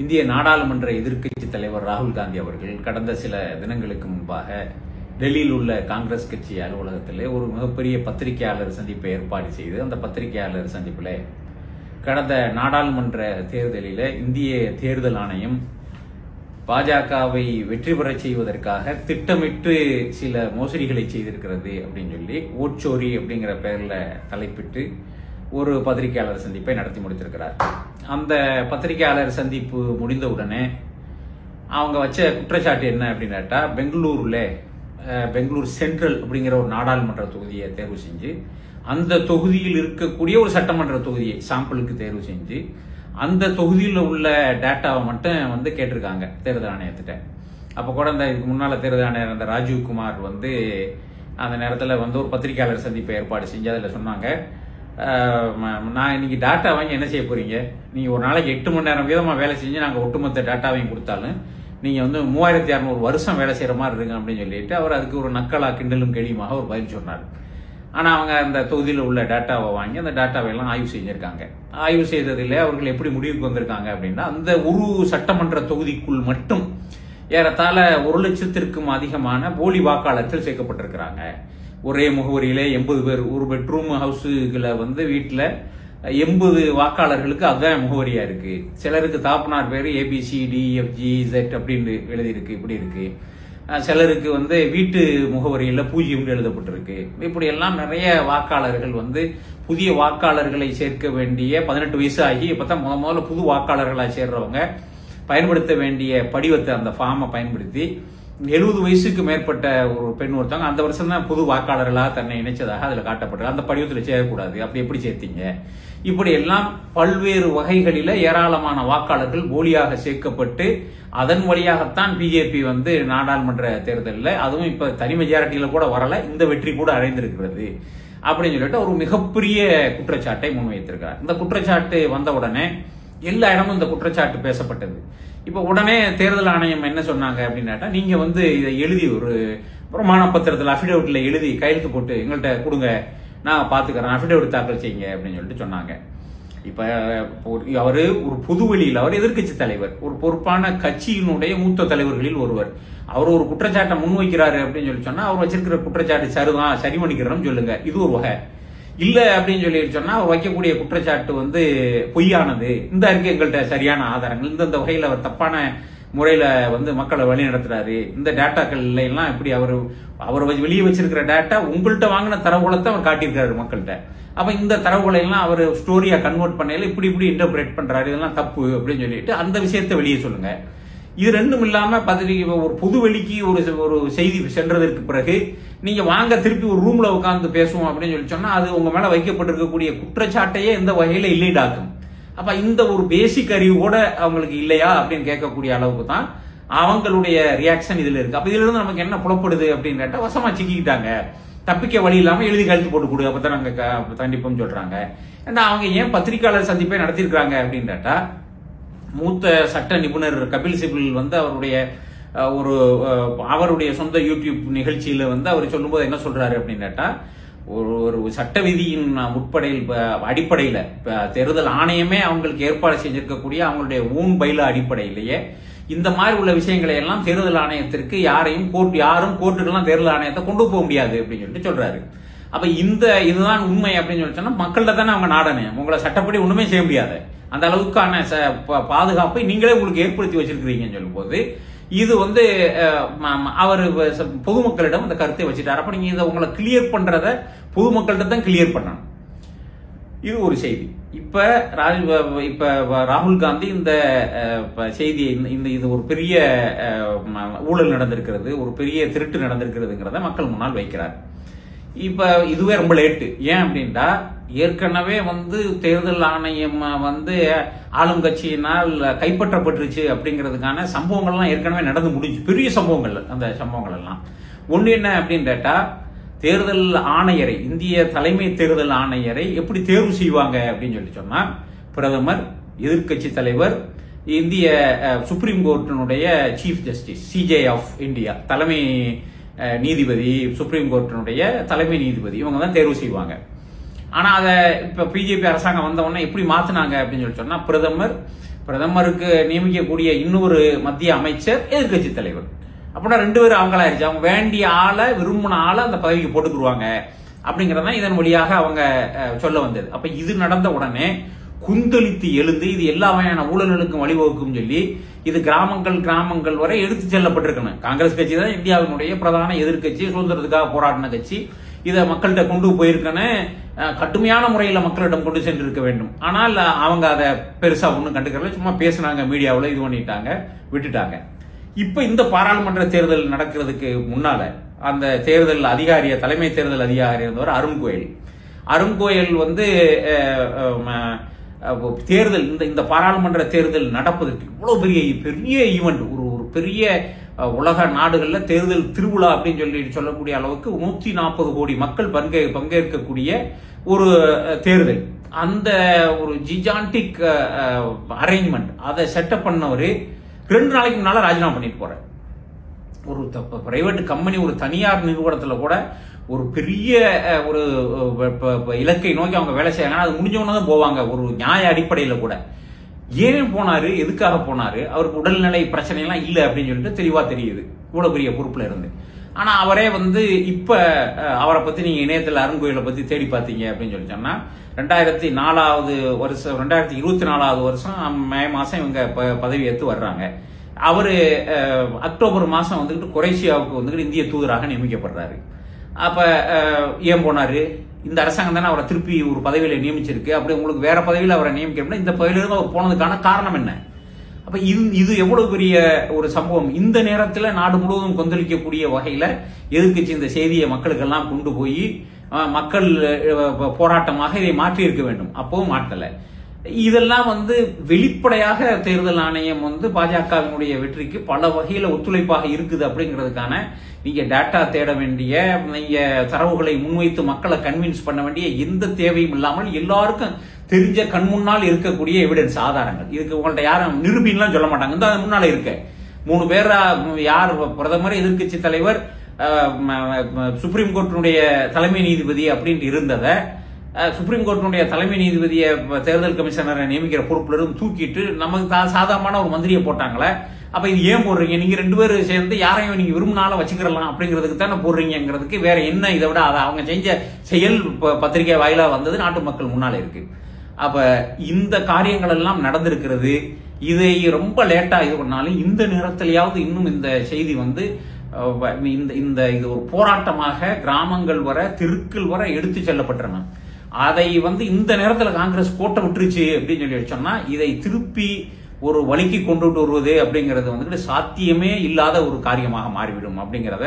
இந்திய நாடாளுமன்ற எதிர்க்கட்சி தலைவர் ராகுல் காந்தி அவர்கள் கடந்த சில தினங்களுக்கு முன்பாக டெல்லியில் உள்ள காங்கிரஸ் கட்சி அலுவலகத்திலே ஒரு மிகப்பெரிய பத்திரிகையாளர் சந்திப்பை ஏற்பாடு செய்து அந்த பத்திரிகையாளர் சந்திப்பில் கடந்த நாடாளுமன்ற தேர்தலில் இந்திய தேர்தல் ஆணையம் பாஜகவை வெற்றி பெற செய்வதற்காக திட்டமிட்டு சில மோசடிகளை செய்திருக்கிறது அப்படின்னு சொல்லி ஓட்சோரி அப்படிங்கிற பெயர்ல தலைப்பிட்டு ஒரு பத்திரிகையாளர் சந்திப்பை நடத்தி முடித்திருக்கிறார். அந்த பத்திரிகையாளர் சந்திப்பு முடிந்தவுடனே அவங்க வச்ச குற்றச்சாட்டு என்ன அப்படின்னு கேட்டா, பெங்களூர் சென்ட்ரல் அப்படிங்கிற ஒரு நாடாளுமன்ற தொகுதியை தேர்வு செஞ்சு அந்த தொகுதியில் இருக்கக்கூடிய ஒரு சட்டமன்ற தொகுதியை சாம்பிளுக்கு தேர்வு செஞ்சு அந்த தொகுதியில் உள்ள டேட்டாவை மட்டும் கேட்டிருக்காங்க தேர்தல் ஆணையத்திட்ட. அப்போ கூட இதுக்கு முன்னால தேர்தல் ஆணையர் அந்த ராஜீவ் குமார் அந்த நேரத்தில் ஒரு பத்திரிகையாளர் சந்திப்பை ஏற்பாடு செஞ்சு அதில் சொன்னாங்க, நான் இன்னைக்கு டேட்டா வாங்கி என்ன செய்ய போறீங்க, நீங்க ஒரு நாளைக்கு 8 மணி நேரம் வீதமா வேலை செஞ்சு நாங்க ஒட்டுமொத்த டேட்டாவையும் கொடுத்தாலும் நீங்க 3600 வருஷம் வேலை செய்யற மாதிரி இருக்கு அப்படின்னு சொல்லிட்டு அவர் அதுக்கு ஒரு நக்கலா கிண்டலும் கேலியுமாக ஒரு பதில் சொன்னார். ஆனா அவங்க அந்த தொகுதியில் உள்ள டேட்டாவை வாங்கி அந்த டேட்டாவை எல்லாம் ஆய்வு செஞ்சிருக்காங்க. ஆய்வு செய்ததில் அவர்கள் எப்படி முடிவுக்கு வந்திருக்காங்க அப்படின்னா, அந்த ஒரு சட்டமன்ற தொகுதிக்குள் மட்டும் ஏறத்தாழ 1 லட்சத்திற்கும் அதிகமான போலி வாக்காளர்கள் சேர்க்கப்பட்டிருக்கிறாங்க. ஒரே முகவரியில 80 பேர், ஒரு பெட்ரூம் ஹவுஸுகளை வீட்டுல 80 வாக்காளர்களுக்கு அதான் முகவரியா இருக்கு. சிலருக்கு தாப்பனார் பேரு ABCDEFGZ அப்படின்னு எழுதியிருக்கு, இப்படி இருக்கு. சிலருக்கு வீட்டு முகவரியில 0 எழுதப்பட்டிருக்கு. இப்படி எல்லாம் நிறைய வாக்காளர்கள் புதிய வாக்காளர்களை சேர்க்க வேண்டிய 18 வயசு ஆகி இப்பதான் முதல்ல புது வாக்காளர்களா சேர்றவங்க பயன்படுத்த வேண்டிய படிவத்தை அந்த ஃபார்மை பயன்படுத்தி 70 வயசுக்கு மேற்பட்ட ஒரு பெண் ஒருத்தவங்க அந்த வருஷம் தான் புது வாக்காளர்களாக தன்னை இணைச்சதாக அதுல காட்டப்பட்டது. அந்த படிவத்தில் சேரக்கூடாது, அப்படி எப்படி சேர்த்தீங்க? இப்படி எல்லாம் பல்வேறு வகைகளில ஏராளமான வாக்காளர்கள் போலியாக சேர்க்கப்பட்டு அதன் வழியாகத்தான் பிஜேபி நாடாளுமன்ற தேர்தலில், அதுவும் இப்ப தனி மெஜாரிட்டியில கூட வரல, இந்த வெற்றி கூட அடைந்திருக்கிறது அப்படின்னு சொல்லிட்டு ஒரு மிகப்பெரிய குற்றச்சாட்டை முன்வைத்திருக்கிறார். இந்த குற்றச்சாட்டு வந்த உடனே எல்லா இடமும் இந்த குற்றச்சாட்டு பேசப்பட்டது. இப்ப உடனே தேர்தல் ஆணையம் என்ன சொன்னாங்க அப்படின்னா, நீங்க இதை எழுதி ஒரு பிரமாண பத்திரத்தில் அபிடேவிட்ல எழுதி கையெழுத்து போட்டு எங்கள்கிட்ட கொடுங்க, நான் பாத்துக்கிறேன், அபிடேவிட் தாக்கல் செய்யுங்க அப்படின்னு சொல்லிட்டு சொன்னாங்க. இப்ப அவரு ஒரு பொதுவெளியில் அவர் எதிர்கட்சி தலைவர், ஒரு பொறுப்பான கட்சியினுடைய மூத்த தலைவர்களில் ஒருவர். அவர் ஒரு குற்றச்சாட்டை முன்வைக்கிறாரு அப்படின்னு சொல்லி சொன்னா அவர் வச்சிருக்கிற குற்றச்சாட்டு சரிதான், சரி பண்ணிக்கிறோம் சொல்லுங்க, இது ஒரு வகை. இல்ல அப்படின்னு சொல்லி சொன்னா அவர் வைக்கக்கூடிய குற்றச்சாட்டு பொய்யானது, இந்த அறிக்கை எங்கள்கிட்ட சரியான ஆதாரங்கள், இந்த வகையில் அவர் தப்பான முறையில மக்களை வழி நடத்துறாரு, இந்த டேட்டாக்கள் எல்லாம் இப்படி அவர் வெளியே வச்சிருக்கிற டேட்டா உங்கள்கிட்ட வாங்கின தரவுகளை அவர் காட்டியிருக்காரு மக்கள்கிட்ட. அப்ப இந்த தரவுகளை எல்லாம் அவர் ஸ்டோரியா கன்வெர்ட் பண்ணல இப்படி இன்டர்பிரேட் பண்றாரு, இதெல்லாம் தப்பு அப்படின்னு சொல்லிட்டு அந்த விஷயத்தை வெளியே சொல்லுங்க. இது ரெண்டும் இல்லாம ஒரு பொது வெளிக்கு ஒரு செய்தி சென்றதற்கு பிறகு நீங்க வாங்க திருப்பி ஒரு ரூம்ல உட்கார்ந்து பேசுவோம் அப்படின்னு சொல்லி சொன்னா அது உங்க மேல வைக்கப்பட்டிருக்கக்கூடிய குற்றச்சாட்டையே எந்த வகையில இல்லைடாக்கும். அப்ப இந்த ஒரு பேசிக் அறிவு கூட அவங்களுக்கு இல்லையா அப்படின்னு கேட்கக்கூடிய அளவுக்கு தான் அவங்களுடைய ரியாக்ஷன் இதுல இருக்கு. அப்ப இதுல இருந்து நமக்கு என்ன புலப்படுது அப்படின்னு கேட்டா, வசமா சிக்கிக்கிட்டாங்க, தப்பிக்க வழி இல்லாம எழுதி கழுத்து போட்டு கொடு, அப்பதான் நாங்க தண்டிப்போம் சொல்றாங்க. ஏன்னா அவங்க ஏன் பத்திரிகையாளர் சந்திப்பை நடத்திருக்காங்க அப்படின்னு கேட்டா, மூத்த சட்ட நிபுணர் கபில் சிபில் அவருடைய சொந்த யூடியூப் நிகழ்ச்சியில அவர் சொல்லும்போது என்ன சொல்றாரு அப்படின்னு கேட்டா, ஒரு சட்ட விதியின் அடிப்படையில தேர்தல் ஆணையமே அவங்களுக்கு ஏற்பாடு செஞ்சிருக்கக்கூடிய அவங்களுடைய ஊன் பைலா அடிப்படையிலேயே இந்த மாதிரி உள்ள விஷயங்களை எல்லாம் தேர்தல் ஆணையத்திற்கு யாரும் கோர்ட்டுக்கெல்லாம் தேர்தல் ஆணையத்தை கொண்டு போக முடியாது அப்படின்னு சொல்லிட்டு சொல்றாரு. அப்ப இதுதான் உண்மை அப்படின்னு சொல்லி சொன்னா மக்கள்கிட்ட தானே அவங்க நாடணும், உங்களை சட்டப்படி ஒண்ணுமே செய்ய முடியாது, அந்த அளவுக்கான பாதுகாப்பை நீங்களே உங்களுக்கு ஏற்படுத்தி வச்சிருக்கிறீங்கன்னு சொல்லும் போது இது அவர் பொதுமக்களிடம் அந்த கருத்தை வச்சுட்டார். அப்ப நீங்க இதை உங்களை கிளியர் பண்றத பொதுமக்கள்கிட்ட தான் கிளியர் பண்ணணும். இது ஒரு செய்தி. இப்ப ராகுல் காந்தி இந்த செய்தியை இது ஒரு பெரிய ஊழல் நடந்திருக்கிறது, ஒரு பெரிய திருட்டு நடந்திருக்கிறதுங்கிறத மக்கள் முன்னால் வைக்கிறார். இப்ப இதுவே ரொம்ப லேட்டு. ஏன் அப்படின்னா, ஏற்கனவே தேர்தல் ஆணையம் ஆளும் கட்சியினால் கைப்பற்றப்பட்டுருச்சு அப்படிங்கிறதுக்கான சம்பவங்கள்லாம் ஏற்கனவே நடந்து முடிஞ்சு, பெரிய சம்பவங்கள். அந்த சம்பவங்கள் எல்லாம் ஒண்ணு என்ன அப்படின்னு கேட்டா, தேர்தல் ஆணையரை, இந்திய தலைமை தேர்தல் ஆணையரை எப்படி தேர்வு செய்வாங்க அப்படின்னு சொல்லி சொன்னா, பிரதமர், எதிர்கட்சி தலைவர், இந்திய சுப்ரீம் கோர்ட்டினுடைய chief justice CJ of India, தலைமை நீதிபதி, சுப்ரீம் கோர்ட்டினுடைய தலைமை நீதிபதி, இவங்க தான் தேர்வு செய்வாங்க. ஆனா அதை இப்ப பிஜேபி அரசாங்கம் வந்த உடனே எப்படி மாத்தினாங்க அப்படின்னு சொல்லி சொன்னா, பிரதமர் பிரதமருக்கு நியமிக்கக்கூடிய இன்னொரு மத்திய அமைச்சர் எதிர்கட்சி தலைவர். அப்படின்னா 2 பேரும் அவங்களாயிருச்சு. அவங்க வேண்டிய ஆளை, விரும்பின ஆளை அந்த பதவிக்கு போட்டுக்குருவாங்க அப்படிங்கறதான் இதன் வழியாக அவங்க சொல்ல வந்தது. அப்ப இது நடந்த உடனே குந்தளித்து எழுந்து இது எல்லா வகையான ஊழல்களுக்கும் வழிவகுக்கும் சொல்லி இது கிராமங்கள் வரை எடுத்து செல்லப்பட்டிருக்கணும். காங்கிரஸ் கட்சி தான் இந்தியாவினுடைய பிரதான எதிர்கட்சி, சுதந்திரத்துக்காக போராடின கட்சி. இதை மக்கள்கிட்ட கொண்டு போயிருக்கணும், கடுமையான முறையில் மக்களிடம் கொண்டு சென்று இருக்க வேண்டும். ஆனால் அவங்க அதை பெருசா ஒன்றும் கண்டுக்கல, சும்மா பேசினாங்க, மீடியாவில் இது பண்ணிட்டாங்க, விட்டுட்டாங்க. இப்ப இந்த பாராளுமன்ற தேர்தல் நடக்கிறதுக்கு முன்னால அந்த தேர்தல் அதிகாரிய, தலைமை தேர்தல் அதிகாரி இருந்தவர் அருண் கோயல் வந்து தேர்தல் இந்த பாராளுமன்ற தேர்தல் நடப்பதற்கு இவ்வளவு பெரிய ஈவெண்ட், ஒரு பெரிய உலக நாடுகள்ல தேர்தல் திருவிழா அப்படின்னு சொல்லக்கூடிய அளவுக்கு 140 கோடி மக்கள் பங்கேற்கக்கூடிய ஒரு தேர்தல். அந்த ஒரு ஜிஜான்டிக் அரேஞ்ச்மெண்ட் அதை செட்டப் பண்ணவரு 2 நாளைக்கு முன்னால ராஜினாமா பண்ணிட்டு போற. ஒரு பிரைவேட் கம்பெனி, ஒரு தனியார் நிறுவனத்துல கூட ஒரு பெரிய ஒரு இலக்கை நோக்கி அவங்க வேலை செய்யறாங்க, அது முடிஞ்சவன தான் போவாங்க ஒரு நியாய அடிப்படையில கூட. ஏன் போனாரு, எதுக்காக போனாரு, அவருக்கு உடல்நிலை பிரச்சனை எல்லாம் இல்ல அப்படின்னு சொல்லிட்டு தெளிவா தெரியுது இவ்வளவு பெரிய பொறுப்புல இருந்து. ஆனா அவரே வந்து இப்ப அவரை பத்தி நீங்க இணையத்தில் அருண் கோயிலை பத்தி தேடி பார்த்தீங்க அப்படின்னு சொல்லி சொன்னா 2024 வருஷம் 2024 வருஷம் மே மாசம் இவங்க பதவி ஏற்று வர்றாங்க. அவரு அக்டோபர் மாசம் வந்துட்டு குரேஷியாவுக்கு வந்துட்டு இந்திய தூதராக நியமிக்கப்படுறாரு. அப்ப ஏன் போனாரு, இந்த அரசாங்கம் தானே அவரை திருப்பி ஒரு பதவியில நியமிச்சிருக்கு, அப்படி உங்களுக்கு வேற பதவியில் அவரை நியமிக்கணும்னா இந்த பதவியிலிருந்து அவர் போனதுக்கான காரணம் என்ன? அப்ப இது எவ்வளவு பெரிய ஒரு சம்பவம். இந்த நேரத்தில் நாடு முழுவதும் கொந்தளிக்கக்கூடிய வகையில எதிர்க்கட்சி இந்த செய்தியை மக்களுக்கெல்லாம் கொண்டு போய் மக்கள் போராட்டமாக இதை மாற்றி இருக்க வேண்டும். அப்பவும் மாற்றல. இதெல்லாம் வந்து வெளிப்படையாக தேர்தல் ஆணையம் வந்து பாஜகவினுடைய வெற்றிக்கு பல வகையில ஒத்துழைப்பாக இருக்குது அப்படிங்கிறதுக்கான நீங்க டேட்டா தேட வேண்டிய, நீங்க தரவுகளை முன்வைத்து மக்களை கன்வின்ஸ் பண்ண வேண்டிய எந்த தேவையும் இல்லாமல் எல்லாருக்கும் தெரிஞ்ச கண் முன்னால் இருக்கக்கூடிய எவிடன்ஸ், ஆதாரங்கள். இதுக்கு உங்கள்ட்ட யாரும் நிரூபின்லாம் சொல்ல மாட்டாங்க. இந்த முன்னால இருக்க 3 பேரா, யார் பிரதமர், எதிர்கட்சி தலைவர், சுப்ரீம் கோர்ட்டினுடைய தலைமை நீதிபதி அப்படின்ட்டு இருந்ததை சுப்ரீம் கோர்ட்டினுடைய தலைமை நீதிபதியை தேர்தல் கமிஷனரை நியமிக்கிற பொறுப்புல இருந்து தூக்கிட்டு நமக்கு சாதாரணமான ஒரு மந்திரியை போட்டாங்களே. அப்ப இது ஏன் போடுறீங்க? நீங்க 2 பேரும் சேர்ந்து யாரையும் நீங்க விரும்பினாலும் வச்சுக்கலாம் அப்படிங்கிறதுக்கு தானே போடுறீங்கிறதுக்கு வேற என்ன இதை விட அவங்க செஞ்ச செயல் பத்திரிகை வாயிலா வந்தது நாட்டு மக்கள் முன்னால இருக்கு. அப்ப இந்த காரியங்கள் எல்லாம் நடந்திருக்கிறது. இதை ரொம்ப லேட்டா இது பண்ணாலும் இந்த நேரத்திலேயாவது இன்னும் இந்த செய்தி வந்து இது ஒரு போராட்டமாக கிராமங்கள் வர, தெருக்கள் வர எடுத்து செல்லப்பட்டிருந்தாங்க. அதை வந்து இந்த நேரத்தில் காங்கிரஸ் கோட்டை விட்டுருச்சு அப்படின்னு சொல்லி சொன்னா இதை திருப்பி ஒரு வழிக்கு கொண்டு வருவது அப்படிங்கிறது வந்துட்டு சாத்தியமே இல்லாத ஒரு காரியமாக மாறிவிடும் அப்படிங்கிறத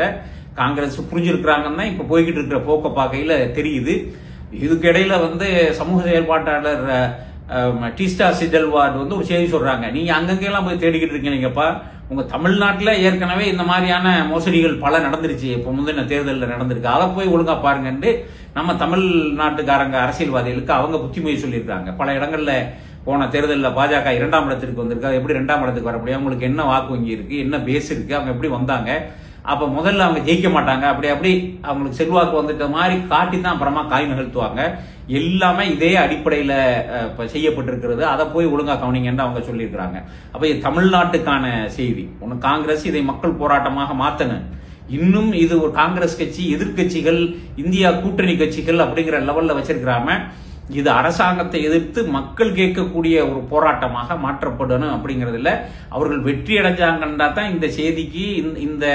காங்கிரஸ் புரிஞ்சிருக்கிறாங்கன்னா இப்ப போய்கிட்டு இருக்கிற போக்க பார்க்கையில தெரியுது. இதுக்கு இடையில வந்து சமூக செயல்பாட்டாளர் டீஸ்டா சிடல்வார்டு வந்து ஒரு செய்தி சொல்றாங்க, நீங்க அங்கங்கெல்லாம் போய் தேடிக்கிட்டு இருக்கீங்கப்பா, உங்க தமிழ்நாட்டுல ஏற்கனவே இந்த மாதிரியான மோசடிகள் பல நடந்துருச்சு, இப்ப முந்தின தேர்தலில் நடந்திருக்கு, அதை போய் ஒழுங்கா பாருங்கன்னு நம்ம தமிழ்நாட்டுக்காரங்க அரசியல்வாதிகளுக்கு அவங்க புத்திமொழி சொல்லியிருக்காங்க. பல இடங்கள்ல போன தேர்தலில் பாஜக 2ஆம் இடத்திற்கு வந்திருக்கு, எப்படி 2ஆம் இடத்துக்கு வர முடியும், அவங்களுக்கு என்ன வாக்கு வங்கி இருக்கு, என்ன பேஸ் இருக்கு, அவங்க எப்படி வந்தாங்க, அப்ப முதல்ல அவங்க ஜெயிக்க மாட்டாங்க, அப்படி அவங்களுக்கு செல்வாக்கு வந்துட்ட மாதிரி காட்டி தான் அப்புறமா காய் நிகழ்த்துவாங்க. எல்லாமே இதே அடிப்படையில செய்யப்பட்டிருக்கிறது, அதை போய் ஒழுங்கா கவனிங்கன்னு அவங்க சொல்லியிருக்கிறாங்க. அப்ப இது தமிழ்நாட்டுக்கான செய்தி. ஒன்னு காங்கிரஸ் இதை மக்கள் போராட்டமாக மாத்தணும். இன்னும் இது ஒரு காங்கிரஸ் கட்சி, எதிர்கட்சிகள், இந்தியா கூட்டணி கட்சிகள் அப்படிங்கிற லெவல்ல வச்சிருக்கிறாம இது அரசாங்கத்தை எதிர்த்து மக்கள் கேட்கக்கூடிய ஒரு போராட்டமாக மாற்றப்படணும் அப்படிங்கறதுல அவர்கள் வெற்றி அடைஞ்சாங்கன்னா தான் இந்த செய்திக்கு, இந்த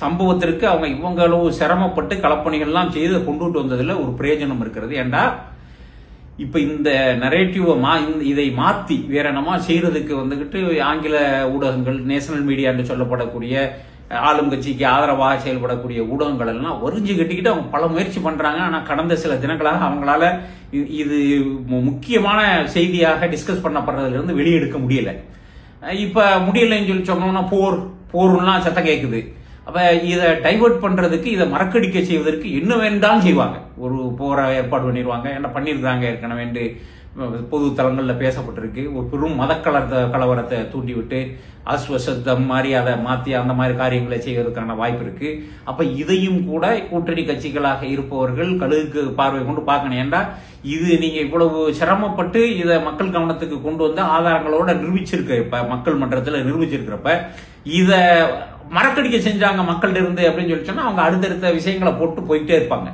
சம்பவத்திற்கு அவங்க இவங்களோ சிரமப்பட்டு களப்பணிகள்லாம் செய்து கொண்டுட்டு வந்ததுல ஒரு பிரயோஜனம் இருக்கிறது. ஏண்டா இப்ப இந்த நரேட்டிவ் இதை மாத்தி வேற என்னமா செய்யறதுக்கு வந்துகிட்டு ஆங்கில ஊடகங்கள், நேஷனல் மீடியா என்று சொல்லப்படக்கூடிய ஆளும் கட்சிக்கு ஆதரவாக செயல்படக்கூடிய ஊடகங்கள் எல்லாம் ஒரிஞ்சு கட்டிக்கிட்டு அவங்க பல முயற்சி பண்றாங்க. ஆனா கடந்த சில தினங்களாக அவங்களால இது முக்கியமான செய்தியாக டிஸ்கஸ் பண்ணப்படுறதுல இருந்து வெளியெடுக்க முடியல. இப்ப முடியலைன்னு சொல்லி சொன்னோம்னா போர்லாம் சத்தம் கேட்குது. அப்ப இதை டைவர்ட் பண்றதுக்கு, இதை மறக்கடிக்க செய்வதற்கு என்ன வேண்டாலும் செய்வாங்க. ஒரு போரை ஏற்பாடு பண்ணிடுவாங்க, என்ன பண்ணிருக்காங்க ஏற்கனவே பொது தளங்களில் பேசப்பட்டிருக்கு. ஒரு பெரும் மத கலவரத்தை தூண்டிவிட்டு அஸ்வசத்தம் மாதிரி அதை மாற்றி அந்த மாதிரி காரியங்களை செய்வதற்கான வாய்ப்பு இருக்கு. அப்ப இதையும் கூட கூட்டணி கட்சிகளாக இருப்பவர்கள் கழுகுக்கு பார்வை கொண்டு பார்க்கணும். ஏண்டா இது நீங்க இவ்வளவு சிரமப்பட்டு இதை மக்கள் கவனத்துக்கு கொண்டு வந்து ஆதாரங்களோட நிரூபிச்சிருக்க மக்கள் மன்றத்தில் நிரூபிச்சிருக்கிறப்ப இதை மறக்கடிக்க செஞ்சாங்க மக்கள்கிட்ட இருந்து அப்படின்னு சொல்லி சொன்னா அவங்க அடுத்தடுத்த விஷயங்களை போட்டு போயிட்டே இருப்பாங்க.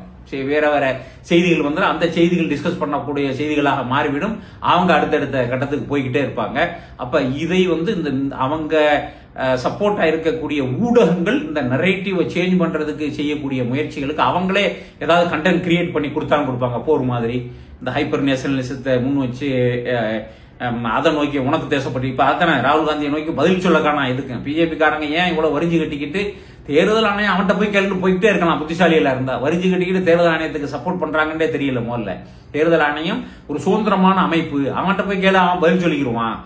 வேற வேற செய்திகள் வந்து அந்த செய்திகள் டிஸ்கஸ் பண்ணக்கூடிய செய்திகளாக மாறிவிடும். அவங்க அடுத்தடுத்த கட்டத்துக்கு போய்கிட்டே இருப்பாங்க. அப்ப இதை வந்து இந்த அவங்க சப்போர்ட்டா இருக்கக்கூடிய ஊடகங்கள் இந்த நரேட்டிவை சேஞ்ச் பண்றதுக்கு செய்யக்கூடிய முயற்சிகளுக்கு அவங்களே ஏதாவது கண்டென்ட் கிரியேட் பண்ணி கொடுப்பாங்க. போர் மாதிரி இந்த ஹைப்பர் நேஷனலிசத்தை முன் வச்சு அதை நோக்கி உனக்கு தேசப்பட்டு இப்ப அத்தனை ராகுல் காந்தியை நோக்கி பதில் சொல்ல காரணம் இதுக்கு பிஜேபி காரங்க ஏன் இவ்வளவு வரிஞ்சு கட்டிக்கிட்டு தேர்தல் ஆணையம் அவன்கிட்ட போய் கேள்வி போயிட்டே இருக்கலாம். புத்திசாலியில இருந்தா வரிஞ்சு கட்டிக்கிட்டு தேர்தல் ஆணையத்துக்கு சப்போர்ட் பண்றாங்கன்னே தெரியல. முதல்ல தேர்தல் ஆணையம் ஒரு சுதந்திரமான அமைப்பு, அவன்கிட்ட போய் கேளு, அவன் பதில் சொல்லிக்கிடுவான்.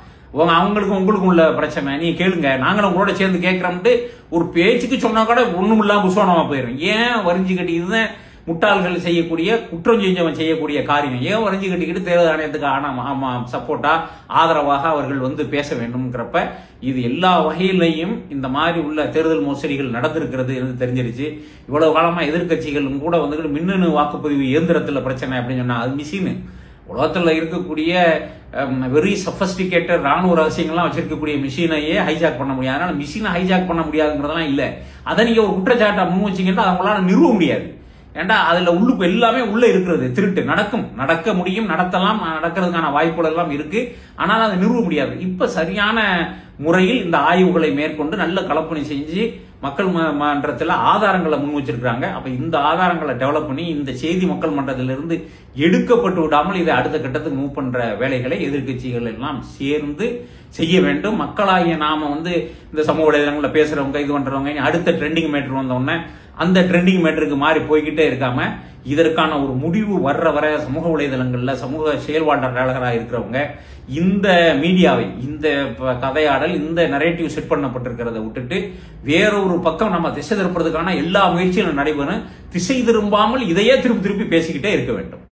அவங்களுக்கும் உங்களுக்கும் உள்ள பிரச்சனை நீ கேளுங்க, நாங்களும் உங்களோட சேர்ந்து கேட்கிறோம்ட்டு ஒரு பேச்சுக்கு சொன்னா கூட ஒண்ணும் இல்லாம புஸ்வானமா போயிடும். ஏன் வரிஞ்சு கட்டிக்கிட்டு முட்டாள்கள் செய்யக்கூடிய குற்றம் செஞ்சவன் செய்யக்கூடிய காரியம் ஏன் வரைஞ்சு கட்டிக்கிட்டு தேர்தல் ஆணையத்துக்கு சப்போர்ட்டா ஆதரவாக அவர்கள் வந்து பேச வேண்டும்ங்கிறப்ப இது எல்லா வகையிலையும் இந்த மாதிரி உள்ள தேர்தல் மோசடிகள் நடந்திருக்கிறது என்று தெரிஞ்சிருச்சு. இவ்வளவு காலமா எதிர்கட்சிகளும் கூட வந்து மின்னணு வாக்குப்பதிவு இயந்திரத்துல பிரச்சனை அப்படின்னு சொன்னா அது மிஷின். உலகத்துல இருக்கக்கூடிய வெரி சஃபஸ்டிகேட்டட் ராணுவ ரகசியங்கள்லாம் வச்சிருக்கக்கூடிய மிஷினையே ஹைஜாக் பண்ண முடியாது. அதனால மிஷினை ஹைஜாக் பண்ண முடியாதுங்கிறதெல்லாம் இல்ல. அதை நீங்க ஒரு குற்றச்சாட்டை முன் வச்சீங்கன்னா அவங்களால நிறுவ முடியாது. ஏண்டா அதுல உள்ளுக்கு எல்லாமே உள்ள இருக்கிறது. திருட்டு நடக்க முடியும், நடத்தலாம், நடக்கிறதுக்கான வாய்ப்புகள் எல்லாம் இருக்கு. ஆனால் அதை நிறுவ முடியாது. இப்ப சரியான முறையில் இந்த ஆய்வுகளை மேற்கொண்டு நல்ல கலப்பணி செஞ்சு மக்கள் மன்றத்தில் ஆதாரங்களை முன் வச்சிருக்காங்க. அப்ப இந்த ஆதாரங்களை டெவலப் பண்ணி இந்த செய்தி மக்கள் மன்றத்திலிருந்து எடுக்கப்பட்டு விடாமல் இதை அடுத்த கட்டத்துக்கு மூவ் பண்ற வேலைகளை எதிர்கட்சிகள் எல்லாம் சேர்ந்து செய்ய வேண்டும். மக்களாகிய நாம வந்து இந்த சமூக வலைதளங்கள்ல பேசுறவங்க இது பண்றவங்க அடுத்த ட்ரெண்டிங் மேட்டர் வந்தோடனே அந்த ட்ரெண்டிங் மேட்டருக்கு மாறி போய்கிட்டே இருக்காம இதற்கான ஒரு முடிவு வர சமூக வலைதளங்கள்ல சமூக செயல்பாட்டாளர்களாக இருக்கிறவங்க இந்த மீடியாவை இந்த கதையாடல் இந்த நரேட்டிவ் செட் பண்ணப்பட்டிருக்கிறத விட்டுட்டு வேறொரு பக்கம் நம்ம திசை திருப்பறதுக்கான எல்லா முயற்சிகளும் நடைபெறும். திசை திரும்பாமல் இதையே திருப்பி பேசிக்கிட்டே இருக்க வேண்டும்.